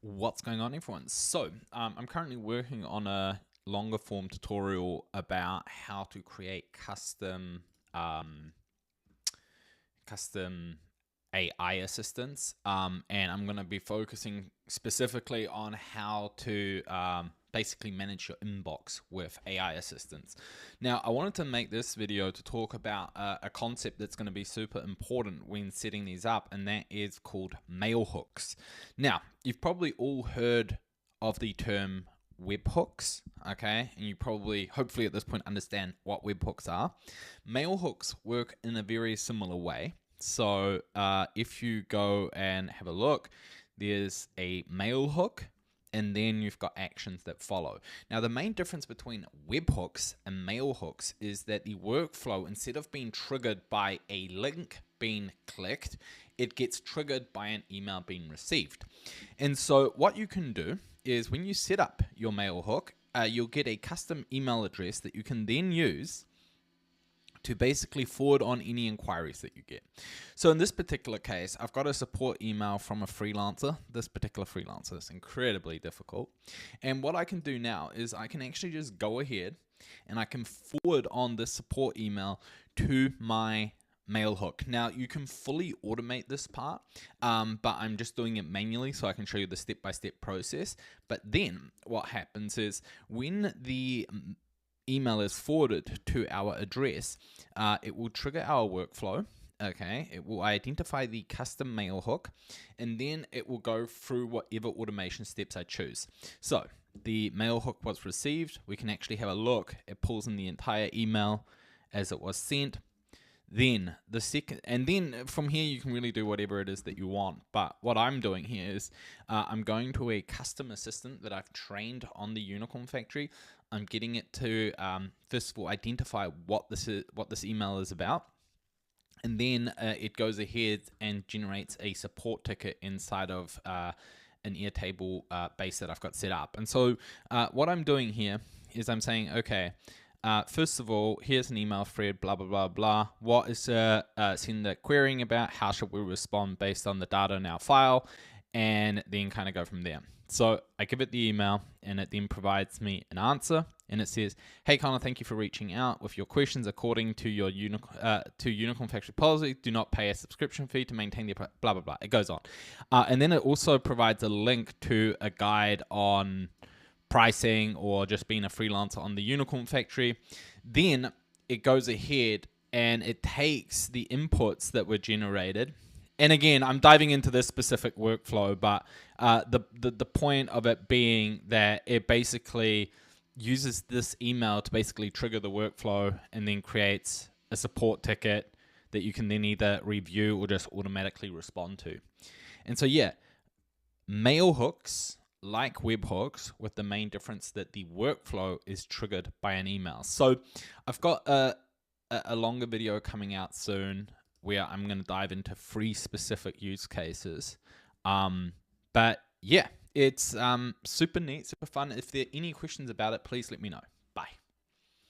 What's going on, everyone? So I'm currently working on a longer form tutorial about how to create custom AI assistants, and I'm going to be focusing specifically on how to basically manage your inbox with AI assistants. Now, I wanted to make this video to talk about a concept that's going to be super important when setting these up, and that is called mail hooks. Now, you've probably all heard of the term webhooks, okay? And you probably, hopefully at this point, understand what webhooks are. Mail hooks work in a very similar way. So if you go and have a look, there's a mail hook, and then you've got actions that follow. Now, the main difference between webhooks and mail hooks is that the workflow, instead of being triggered by a link being clicked, it gets triggered by an email being received. And so what you can do is when you set up your mail hook, you'll get a custom email address that you can then use to basically forward on any inquiries that you get. So in this particular case, I've got a support email from a freelancer. This particular freelancer is incredibly difficult. And what I can do now is I can actually just go ahead and I can forward on this support email to my mail hook. Now, you can fully automate this part, but I'm just doing it manually so I can show you the step-by-step process. But then what happens is when the email is forwarded to our address, it will trigger our workflow. Okay, it will identify the custom mail hook, and then it will go through whatever automation steps I choose. So the mail hook was received. We can actually have a look. It pulls in the entire email as it was sent. Then the second, and then from here you can really do whatever it is that you want. But what I'm doing here is I'm going to a custom assistant that I've trained on the Unicorn Factory. I'm getting it to first of all identify what this email is about, and then it goes ahead and generates a support ticket inside of an Airtable base that I've got set up. And so what I'm doing here is I'm saying, okay, first of all, here's an email thread, blah, blah, blah, blah. What is sender querying about? How should we respond based on the data in our file? And then kind of go from there. So I give it the email, and it then provides me an answer. And it says, hey, Connor, thank you for reaching out with your questions. According to your Unicorn Factory policy, do not pay a subscription fee to maintain the blah, blah, blah. It goes on. And then it also provides a link to a guide on pricing or just being a freelancer on the Unicorn Factory. Then it goes ahead and it takes the inputs that were generated. And again, I'm diving into this specific workflow, but the point of it being that it basically uses this email to basically trigger the workflow and then creates a support ticket that you can then either review or just automatically respond to. And so, yeah, mail hooks like webhooks, with the main difference that the workflow is triggered by an email. So I've got a longer video coming out soon where I'm going to dive into 3 specific use cases. But yeah, it's super neat, super fun. If there are any questions about it, please let me know.